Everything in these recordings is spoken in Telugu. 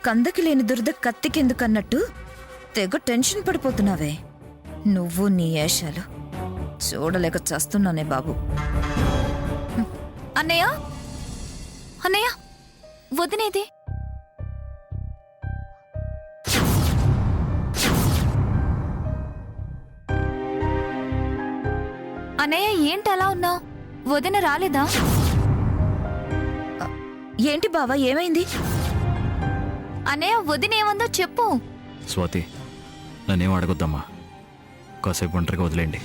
కందకి లేని దురద కత్తికెందుకన్నట్టు తెగ టెన్షన్ పడిపోతున్నావే. నువ్వు నీ ఏషాలు చూడలేక చస్తున్నానే బాబు. అన్నయ్య అన్నయ్య వదినేది? అన్నయ్య ఏంటి అలా ఉన్నావు? వదిన రాలేదా? ఏంటి బావా, ఏమైంది? అన్నయ్య వదిన ఏమందో చెప్పు. స్వాతి, నన్నేం అడగొద్దమ్మా, కాసేపు ఒంటరిగా వదిలేండి.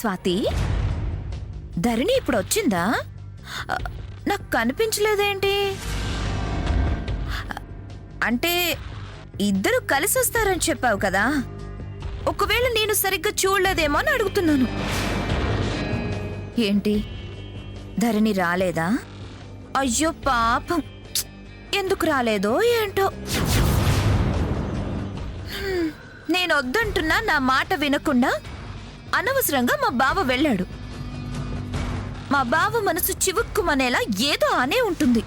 స్వాతి, ధరణి ఇప్పుడు వచ్చిందా? నాకు కనిపించలేదేంటి? అంటే ఇద్దరు కలిసి వస్తారని చెప్పావు కదా, ఒకవేళ నేను సరిగ్గా చూడలేదేమో అని అడుగుతున్నాను. ఏంటి, ధరణి రాలేదా? అయ్యో పాపం, ఎందుకు రాలేదో ఏంటో. నేను వద్దంటున్నా నా మాట వినకుండా అనవసరంగా మా బావ వెళ్ళాడు. మా బావ మనసు చివుక్కుమనేలా ఏదో అనే ఉంటుంది.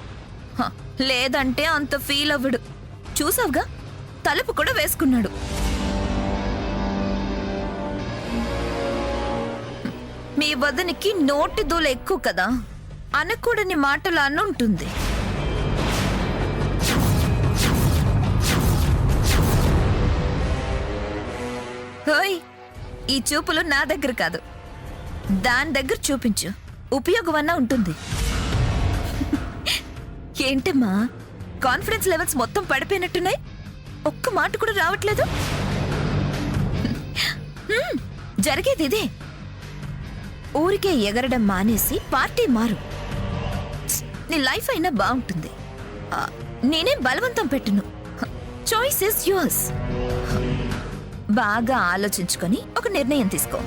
లేదంటే అంత ఫీల్ అవ్వడు. చూసావుగా, తలుపు కూడా వేసుకున్నాడు. మీ వదనికి నోటి దూల ఎక్కువ కదా, అనకూడని మాటలు అనుంటుంది. హోయ్, ఈ చూపులు నా దగ్గర కాదు, దాని దగ్గర చూపించు, ఉపయోగమన్నా ఉంటుంది. ఏంటమ్మా, కాన్ఫిడెన్స్ లెవెల్స్ మొత్తం పడిపోయినట్టున్నాయి, ఒక్క మాట కూడా రావట్లేదు. జరిగేది ఇదే. ఊరికే ఎగరడం మానేసి పార్టీ మారు, నీ లైఫ్ అయినా బాగుంటుంది. నేనేం బలవంతం పెట్టును, చాయిస్ ఇస్ యువర్స్. బాగా ఆలోచించుకొని ఒక నిర్ణయం తీసుకో.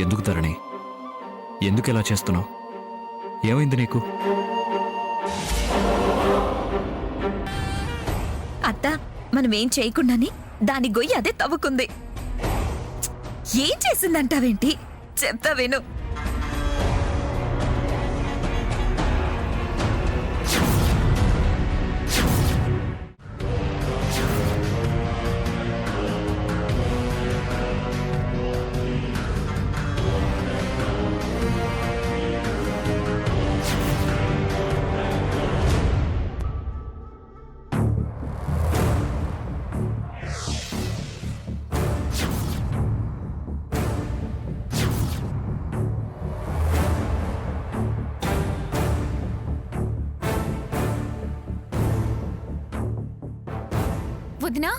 ఎందుకు ధరణి, ఎందుకు ఇలా చేస్తున్నావు? ఏమైంది నీకు? అత్త, మనం ఏం చేయకుండానే దాని గొయ్యి అదే తవ్వుకుంది. ఏం చేసిందంటావేంటి? చెప్తా విను. వదినా,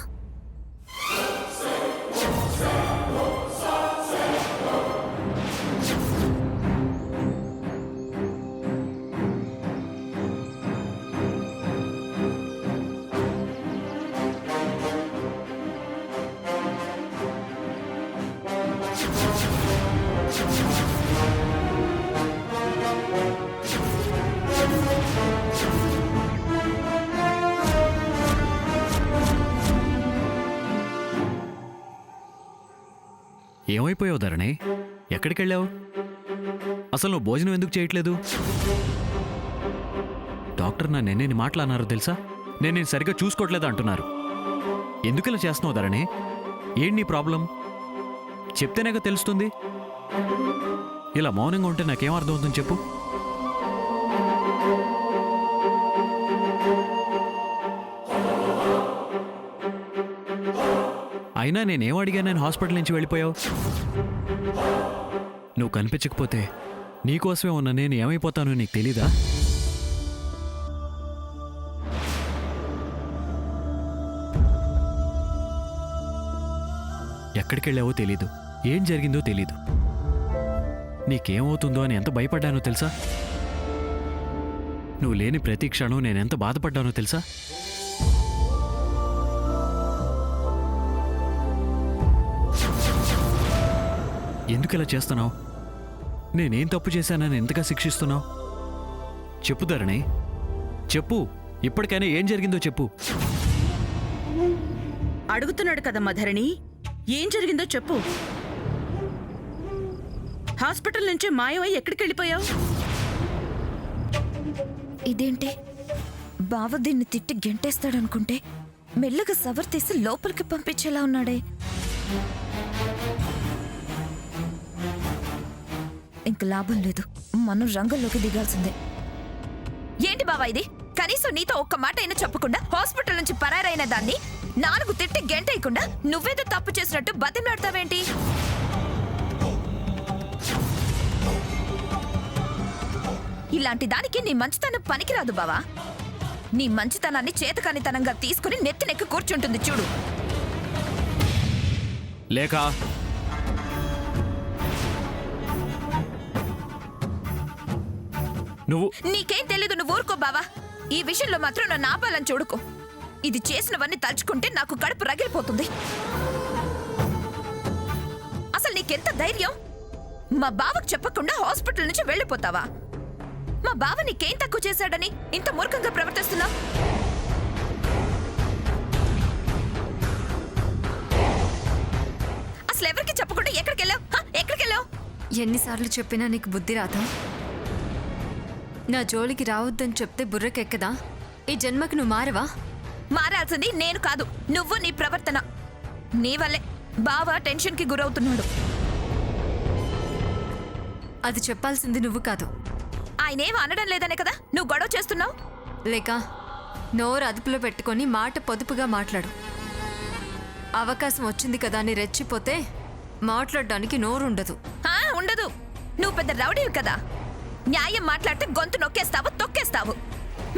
ఏమైపోయావు ధరణి? ఎక్కడికెళ్ళావు? అసలు నువ్వు భోజనం ఎందుకు చేయట్లేదు? డాక్టర్ నన్ను ఎన్ని మాటలు అన్నారు తెలుసా? నేను సరిగ్గా చూసుకోవట్లేదు అంటున్నారు. ఎందుకు ఇలా చేస్తున్నావు ధరణి? ఏంటి నీ ప్రాబ్లం? చెప్తేనేగా తెలుస్తుంది. ఇలా మౌనంగా ఉంటే నాకేం అర్థం అవుతుంది చెప్పు? అయినా నేనేం అడిగానని హాస్పిటల్ నుంచి వెళ్ళిపోయావు? నువ్వు కనిపించకపోతే నీకోసమే ఉన్న నేను ఏమైపోతానో నీకు తెలీదా? ఎక్కడికెళ్ళావో తెలీదు, ఏం జరిగిందో తెలీదు. నీకేమవుతుందో అని ఎంత భయపడ్డానో తెలుసా? నువ్వు లేని ప్రతి క్షణం నేనెంత బాధపడ్డానో తెలుసా? ఎందుకు ఇలా చేస్తున్నావు? నేనేం తప్పు చేశానని ఎంతగా శిక్షిస్తున్నావు? చెప్పు ధరణి, చెప్పు. ఇప్పటికైనా ఏం జరిగిందో చెప్పు. అడుగుతున్నాడు కదమ్మా ధరణి, ఏం జరిగిందో చెప్పు. హాస్పిటల్ నుంచి మాయమై ఎక్కడికి వెళ్ళిపోయావు? ఇదేంటి, బావ దీన్ని తిట్టి గెంటేస్తాడనుకుంటే మెల్లగా సవర్ తీసి లోపలికి పంపించేలా ఉన్నాడే. ఇంక లాభం లేదు, మనం రంగంలోకి దిగాల్సిందే. ఏంటి బావా ఇది? కనీసం నీతో ఒక్క మాట అయినా చెప్పకుండా హాస్పిటల్ నుంచి పరారైన దాన్ని 4 తిట్టి గెంటేయకుండా నువ్వేదో తప్పు చేసినట్టు బతిమలాడతావేంటి? ఇలాంటి దానికి నీ మంచితనం పనికిరాదు బావా. నీ మంచితనాన్ని చేతకానితనంగా తీసుకుని నెత్తినెక్కి కూర్చుంటుంది చూడు. లేక నువ్వు నీకేం తెలీదు, నువ్వు ఊరుకో బావా. ఈ విషయంలో మాత్రం నన్ను ఆపాలని చూడుకో. ఇది చేసినవన్నీ తలుచుకుంటే నాకు కడుపు రగిలిపోతుంది. అసలు నీకెంత ధైర్యం? మా బావకు చెప్పకుండా హాస్పిటల్ నుంచి వెళ్ళిపోతావా? మా బావ నీకేం తక్కువ చేశాడని ఇంత మూర్ఖంగా ప్రవర్తిస్తున్నావు? అసలు ఎవరికి చెప్పకుండా ఎక్కడికి వెళ్ళావు? ఎక్కడికి వెళ్ళావు? ఎన్నిసార్లు చెప్పినా నీకు బుద్ధి రాదా? నా జోలికి రావద్దని చెప్తే బుర్రకెక్కదా? ఈ జన్మకి నువ్వు మారవా? మారాల్సింది నేను కాదు, నువ్వు నీ ప్రవర్తన. నీ వల్లే బావ టెన్షన్కి గురవుతున్నాడు. అది చెప్పాల్సింది నువ్వు కాదు. ఆయనేం అనడం లేదనే కదా నువ్వు గొడవ చేస్తున్నావు? లేక నోరు అదుపులో పెట్టుకొని మాట పొదుపుగా మాట్లాడు. అవకాశం వచ్చింది కదా అని రెచ్చిపోతే మాట్లాడడానికి నోరుండదు. ఉండదు. నువ్వు పెద్ద రౌడీవి కదా. న్యాయం మాట్లాడితే గొంతు నొక్కేస్తావు, తొక్కేస్తావు.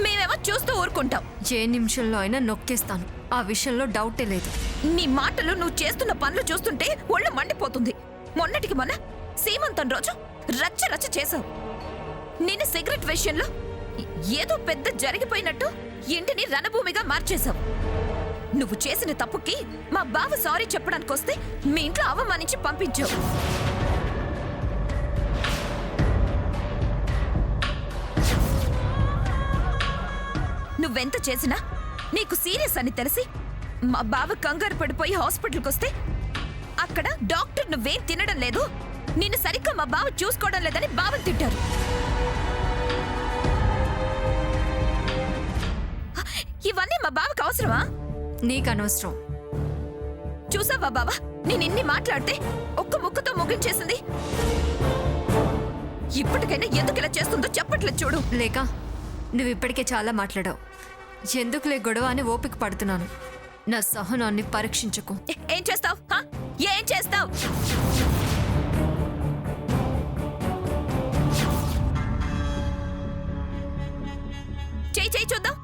మేమేమో చూస్తూ ఊరుకుంటాం. ఏ నిమిషంలో అయినా నొక్కేస్తాను, ఆ విషయంలో డౌటే లేదు. నీ మాటలు, నువ్వు చేస్తున్న పనులు చూస్తుంటే ఒళ్ళు మండిపోతుంది. మొన్నటికి మొన్న సీమంతం రోజు రచ్చ రచ్చ చేసావు. నిన్ను సిగరెట్ విషయంలో ఏదో పెద్ద జరిగిపోయినట్టు ఇంటిని రణభూమిగా మార్చేశావు. నువ్వు చేసిన తప్పుకి మా బావ సారీ చెప్పడానికి వస్తే మీ ఇంట్లో అవమానించి పంపించావు. నువ్వెంత చేసినా నీకు సీరియస్ అని తెలిసి మా బావ కంగారు పడిపోయి హాస్పిటల్కి వస్తే అక్కడ డాక్టర్ నువ్వేం తినడం లేదు, నిన్ను సరిగ్గా మా బావ చూసుకోవడం లేదని బావని తిట్టారు. ఇవన్నీ మా బావకు అవసరమా? నీకు అనవసరం. చూసావా బావా, నేను ఇన్ని మాట్లాడితే ఒక్క ముక్కతో ముగించేసింది. ఇప్పటికైనా ఎందుకు ఇలా చేస్తుందో చెప్పట్లేదు చూడు. లేక నువ్వు ఇప్పటికే చాలా మాట్లాడావు. ఎందుకులే గొడవ అని ఓపిక పడుతున్నాను. నా సహనాన్ని పరీక్షించుకో. ఏం చేస్తావు? ఏం చేస్తావు? చెయ్యి చెయ్యి చూద్దాం.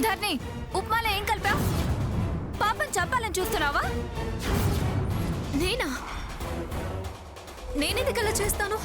ధర్ని, ఉప్మాలో ఏం కలిపావు? పాపని చంపాలని చూస్తున్నావా? నేనా? నేనెందుకు అలా చేస్తాను?